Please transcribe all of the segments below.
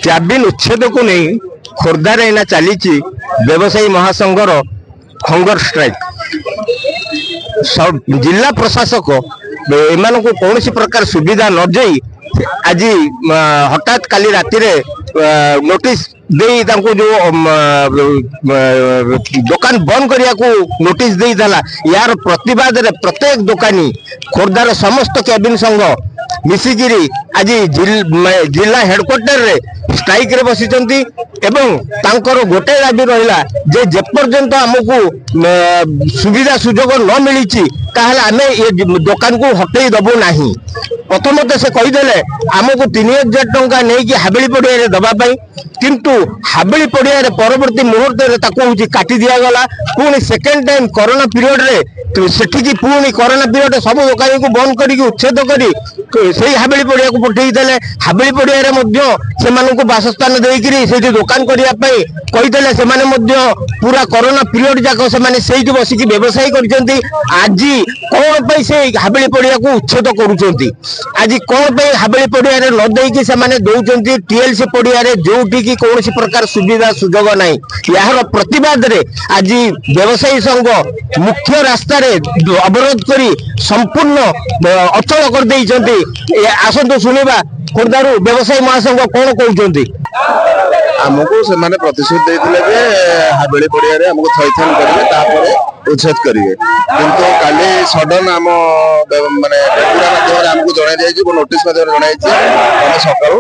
Cabin उच्छेद को नहीं खोर्धार एना चली व्यवसायी महासंघर हंगर स्ट्राइक। सब जिला प्रशासक एम को कौन प्रकार सुविधा न जाई आज हठात काली राति नोटिस दे जो दुकान बंद करने को नोटिस दे यार प्रतिवाद रे प्रत्येक दुकानी खोर्धार समस्त कैबिन संघ मिसिकिरी आज जिला हेडक्वार्टर रे स्ट्राइक रे बसिचंती एवं तांकर गोटे दाबी रहिला जे जेपर्यंत हमकु सुविधा सुजोग न मिली ताहले आमे ये दुकान को हटई दबो नाही। प्रथमतः से कहीदेले आमको 3000 टंका नहीं कि हाबेली पड़िया रे दबा पाई किंतु हाबेली पड़िया रे परवर्ती मुहूर्त रे ताको हुची काटी दिया गला। पुणी सेकेंड टाइम कोरोना पीरियड रे तो सेठी पुणी कोरोना पीरियड सब दुकान को बंद करी उच्छेद करी से हाबेली पड़िया को पठेई देले। हाबेली पड़िया रे मध्य सेमानकु बासस्थान देइकरी सेठी दुकान करिया पई कहीदेले सेमाने मध्य पूरा कोरोना पीरियड जाको सेमाने सेठी बसिकी व्यवसाय करचंती। आज कोन पई से हाबेली पड़िया को उच्छेद करूचंती आज कौन पे हाबेली पड़िया रे न देकी से माने दउचंती टीएलसी पड़िया रे जोटी की कौन प्रकार सुविधा सुजोग नहीं। यार प्रतिवाद रे आज व्यवसायी संघ मुख्य रास्ता रे अवरोध करी संपूर्ण अचल कर देइचंती। आसंतु सुनिबा खोर्धारू व्यवसायी महासंघ कौन कहउचंती। हमको से माने प्रतिशोध देथिले जे हाबेली पड़िया रे हमको थैथन करिवे तापरे उच्छेद करिवे किंतु काली सडन हम माने पूरा माध्यम हमको जणाई जाय जे नोटिस माध्यम जणाई जे हम सकाळ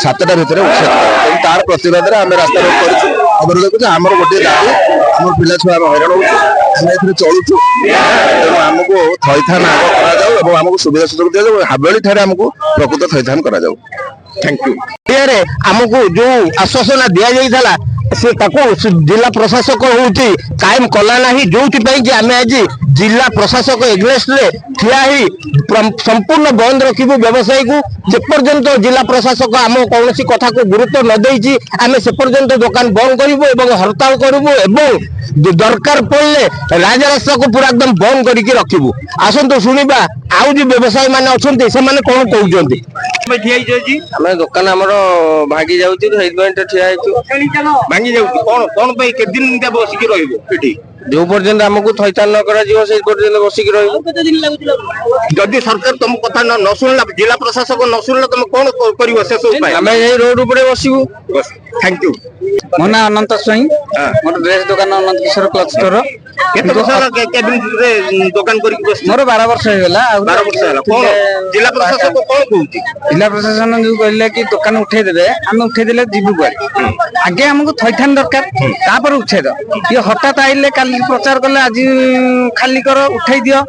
7टा भितर उच्छेद करिवे तार प्रतिवाद रे हम रास्ता रोक करछु अवरोध करछु। हमर गोटे दाबी हमर पिला छुआ हम हैरान होछु हम एथरे चलुछु तेणु हमको थैथन आग करा जाऊ एवं हमको सुविधा सुजोग दिया जाऊ हाबेली ठारे हमको प्रकृत थैथन करा जाऊ। Thank you. आमको जो आश्वासन दि जाइए से जिला प्रशासक होती कायम कला नहीं जो कि आम आज जिला प्रशासक एग्नेस्ट रे ठिया ही संपूर्ण बंद रखिबु व्यवसायी को जेपर्यंत जिला प्रशासक आम कौन कथा को गुरुत्व न देइछि आमे से पर्यंत दुकान बंद करिबु एवं हड़ताल करिबु एवं दरकार पड़ले राजरास्ता को पूरा एकदम बंद करके रखिबु। आसंतु सुनिबा आउ जो व्यवसायी माने अछंती से माने कोन कहउचंती। हमें दुकान हमरो भागी जाउची हेडमेंट ठिया हेतु भांगी जाउची कोन पे के दिन बसिकी रहिबो एठी जो पर्यंत हमको थैथान न करा जीव से पर्यंत बसिकी रहिबो। जदि सरकार तुम कथा न सुनला जिला प्रशासक न सुनला तुम कोन करिवो से सब पाए हमें यही रोड ऊपर बसिबु। Thank you. मो ना अनंत स्वाई मोर ड्रेस दुकान अनंत किशोर क्लॉथ स्टोर केते वर्ष कैबिन रे दुकान करी बस मोर 12 वर्ष हो गेला 12 वर्ष होला कोन जिला प्रशासक कोन कहउची जिला प्रशासन जो कहले कि दुकान उठे देबे हम उठे देले जीवु पर आगे हमको थैथान दरकार तापर उठे दो ये हठात आइले काली प्रचार करले आज खाली करो उठे दियो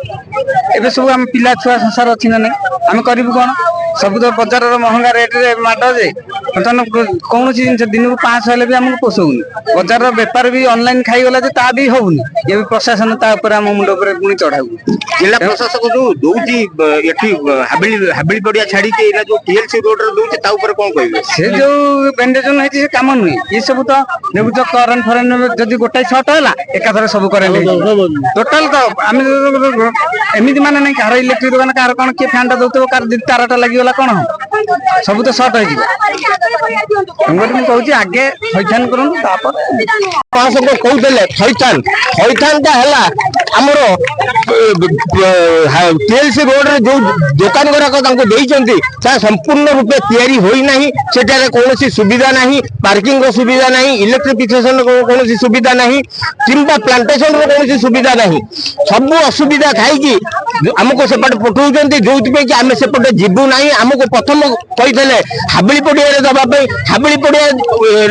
एबे सब हम पिला छुआ संसार अछि ना नहीं हम करिबु कोन सब तो बाजार रो महंगा रेट रे माडो जे तन कौन जिन दिन को 500 हेले भी हमको पोसौनी बाजार रो व्यापार भी ऑनलाइन खाई गला जे ता भी होउनी ये भी प्रशासन ता ऊपर हम मुंड ऊपर पुनी चढ़ाउ जिला प्रशासक जो दोउची एठी हाबेली पड़िया छाड़ी के इना जो टीएलसी रोड रे दोउची ता ऊपर कोन कहबे से जो बेंडेजन है से काम नहीं ये सब तो नेबु तो करन फरन जदी गोटाई शॉट होला एका थरे सब करे टोटल तो हम एमिति माने नहीं कार इलेक्ट्रिक दुकान कार कोन के फैनटा दउतो कार तारटा लागि गला कोन सब तो शॉर्ट हो जिवो हम कहूची आगे थैथान करन तापर पास को कहू देले थैथान ता हला हमरो टीएलसी रोड रे जो दुकान गुराक तांको देइचंती ता संपूर्ण रूपे तयारी होई नाही सेटारे कोनोसी सुविधा नाही पार्किंग रो सुविधा नाही इलेक्ट्रिफिकेशन रो कोनोसी सुविधा नाही किंबा प्लांटेशन रो कोनोसी सुविधा नाही सब असुविधा थाई कि हमको सेपट पठौचंती जोति पे कि आमे सेपट जिबु नाही हमको प्रथम कहि देले हाबेली पड़िया रे दबा पे हाबेली पड़िया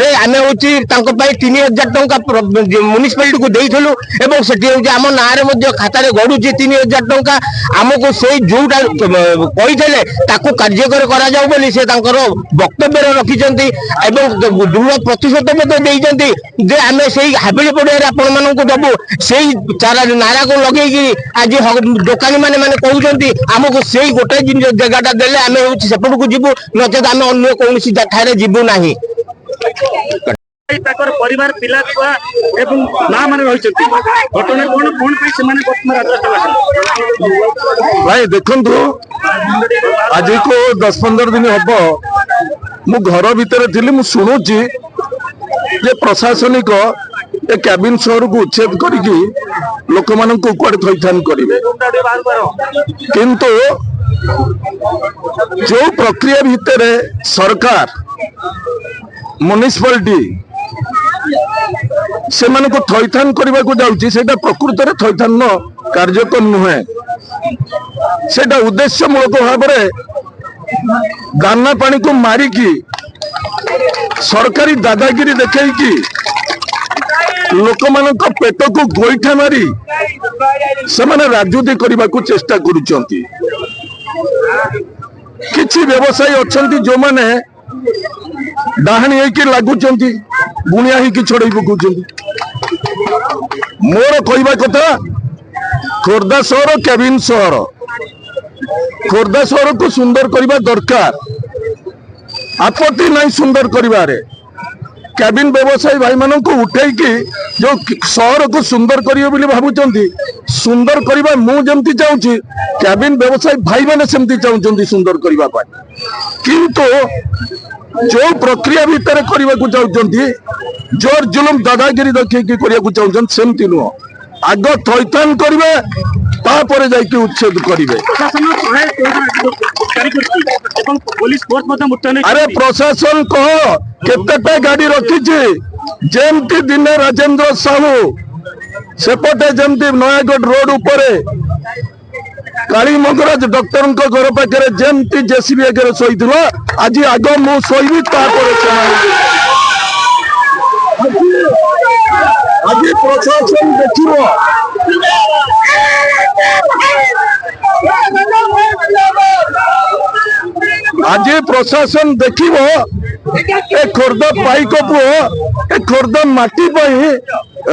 रे आमे होची तांको पई 3000 टंका म्युनिसिपैलिटी को देइथलु एवं सेठी होची हम नारे मध्ये खाता रे गडुची 3000 टंका हमको सेई जोटा कहि देले ताको कार्यकर करा जाउ बोली से तांकर वक्तव्य रे रखिचंती एवं दृढ़ प्रतिशत मध्ये देइचंती जे आमे सेई हाबेली पड़िया रे आपण मानन को दबु सेई चारा नारा को लगेई कि आज दुकानी माने कहउचंती हमको सेई गोटे जगहटा देले आमे होची सेपट को जिबु नचेत आमे अन्य कोनोसी ठारे जिबु नाही। ତାଙ୍କର ପରିବାର ପିଲା ଛୁଆ ଏବଂ ମା ମାନେ ରହିଛନ୍ତି ଘଟଣା କଣ ପାଇଁ ସେମାନେ ଭାଇ ଦେଖନ୍ତୁ ଆଜି को 10-15 दिन हब मु घर भितर थी मु शुणुची जे प्रशासनिक ए कैबिन शहर को उच्छेद करिकी लोक मान कुआड़े थैथान करेंगे किंतु जो प्रक्रिया भितर सरकार म्युनिसिपालिटी से थैथान करने को जाऊँगी सेटा प्रकृत में थैथान कार्यक्रम नुहे सेटा उद्देश्यमूलक भाव दाना पानी को मारिकी सरकारी दादागिरी देखी लोक मान पेट को गोईठा मारी से राजनीति करने को चेष्टा करुचंती किछि व्यवसायी अच्छी जो मैंने डाहाणी होगी लगुच बुणिया होगी छड़े पकाउं मोर कहवा कथा खोर्धा सहर कैबिन सहर खोर्धा सहर को सुंदर करने दरकार आपत्ति नहीं सुंदर करिवारे कैबिन व्यवसायी भाई मान को उठेकी जो सहर को सुंदर करेंगे भावुंट सुंदर करवा मुझे चाहूँगी कैबिन व्यवसायी भाई मैंने सेमती चाहते सुंदर करने किंतु जो प्रक्रिया भितर करने को चाहते जोर जुलुम दादागिरी देखिए करने को चाहते सेमती नुह आग थैथान करेंगे तापर जाकि उच्छेद करेंगे अरे प्रशासन कह केतेटा गाड़ी रखी जमती दिने राजेंद्र साहू सेपटे जमती नयागढ़ रोड उपरे काली मंगराज डॉक्टर घर पाखे जमती जेसीबी आगे शोला आज आग मु शोबी आज प्रशासन देखिए आज प्रशासन देखिब ए खोर्धा पाइक पुओ ए खोर्धा माटी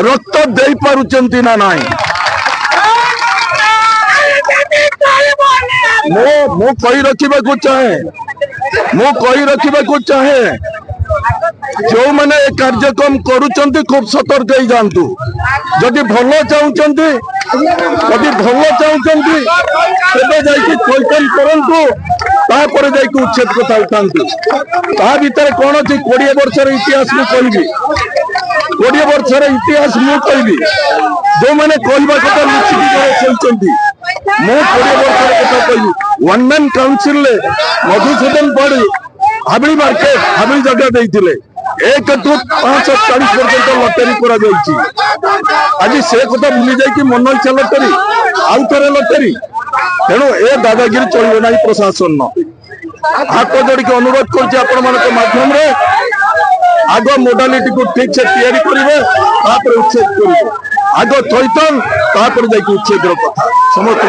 रक्त दे पारुचंती ना नाई मो कही रखा चाहे जो मैंने कार्यक्रम करुचंती खूब सतर्क हो जातु जदि भल चाहते थैथान करूँ तापर जाकि उच्छेद कथा उठातु ता भीतर कौन अच्छी 20 वर्षर इतिहास मु कहि 20 वर्षर इतिहास मु कहि जो मैंने कहवा कथा लुचिकी मु 20 वर्षर कथा कहि वन मैन काउंसिल मधुसूदन पड़ी हाबड़ी मार्केट हाबड़ी जगह देते 1 टू 540 पर्यंत लटरी कर आज से कथा भूली जाकि मन इच्छा लटरी आउ थे लटरी तेणु ए दादागिरी चलो ना प्रशासन हाथ जोड़ के अनुरोध करम आग मोडालिटी को ठीक से तैयारी करेंगे उच्छेद करेंगे आग थैथान तापर जाकि उच्छेद कथा समस्त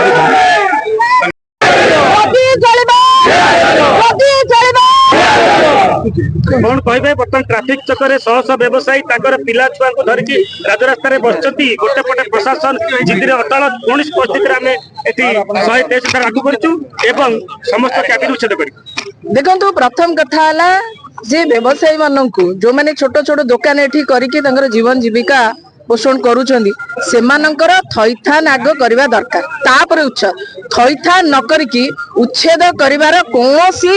कौन कहे बर्तमान ट्राफिक चक्कर शह शह व्यवसायी पिला छुआ को धरिकी राजरास्तार बसती गोटे पटे प्रशासन जिद्दी अटल कौन परिस्थिति आम ये 123 लागू कर समस्त कैबिन उच्छेद कर देखो प्रथम कथा जे व्यवसायी मानक जो मैंने छोट छोट दुकान एठी करके जीवन जीविका पोषण करुछंदी सेमानंकर थैथान आग करवा दरकार तापर उच्छेद थैथान न करिकी उच्छेद करिवार कोनोसी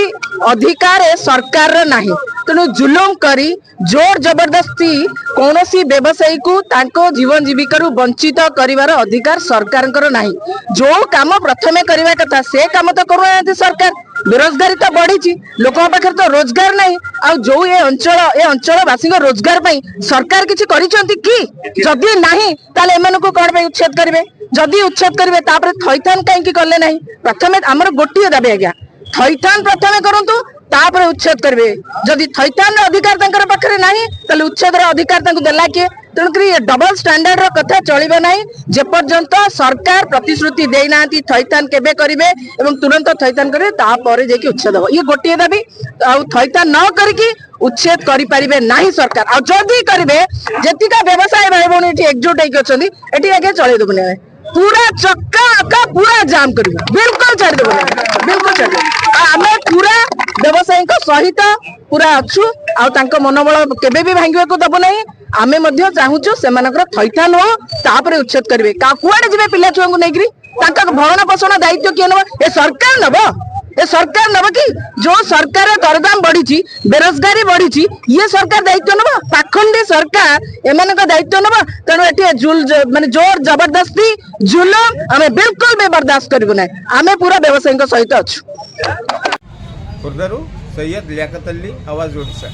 अधिकार सरकार नाही तेणु जुलुम करी जोर जबरदस्ती कोनोसी व्यवसायी को तांको जीवन जीविका वंचित करिवार अधिकार सरकार नाही जो काम प्रथमे करवा कथा से काम तो करू सरकार बेरोजगारी तो बढ़ी लोक पाखे तो रोजगार नहीं आ जो ये अंचलवासी रोजगार पाई सरकार किछि करिसंती कि जदि नहीं ताले एमानको कोन पे उच्छेद करिवे जदि उच्छेद करिवे तापर थैथान काहे कले नहीं प्रथमे हमर गोटिए दाबी आज्ञा थैथान प्रथमे करंतु तापर उच्छेद करिवे जदि थैथान अधिकार तांकर पाखरे नाही ताले उच्छेद अधिकार तांको देला के तेणुकरी डबल स्टैंडर्ड कथा चलिबा नाही जे पर्यंत सरकार प्रतिश्रुति देई नांती थैथान केबे करिवे एवं तुरंत थैथान करिवे तापर जे कि उच्छेद हो ये गोटिए दाबी आ थैथान न करके उच्छेद करि परिबे नाही सरकार आ जदि करिवे जेतिका व्यवसाय भाई भौणी एठी एकजुट हेकि अछंती एठी आगे चले देबो नै पूरा चक्का अक्का पूरा जाम करिवे बिल्कुल छाड़ देबो बिल्कुल छाड़ आमे पूरा व्यवसायी को सहित पूरा अच्छु आउ मनोबल केबे भी भांगिବାକୁ दब नाही आमे मध्य चाहूछु सेमानकर थैथान हो तापर उच्छेद करिवे का कुआडे जिवे पिला छुआंगु नेग्री ताका भरण पोषण दायित्व किए नब ए सरकार नब ए सरकार नब कि जो सरकार दरदाम बढ़ी बेरोजगारी बढ़ी ये सरकार दायित्व नब पाखंडी सरकार एमान दायित्व नब तेणु एटी माने जोर जबरदस्ती जुलम आमे बिल्कुल भी बर्दाश्त करिबु नै आमे पूरा व्यवसायी सहित अच्छु खुर्दारू सैयद लियाकत अली आवाज ओडिशा।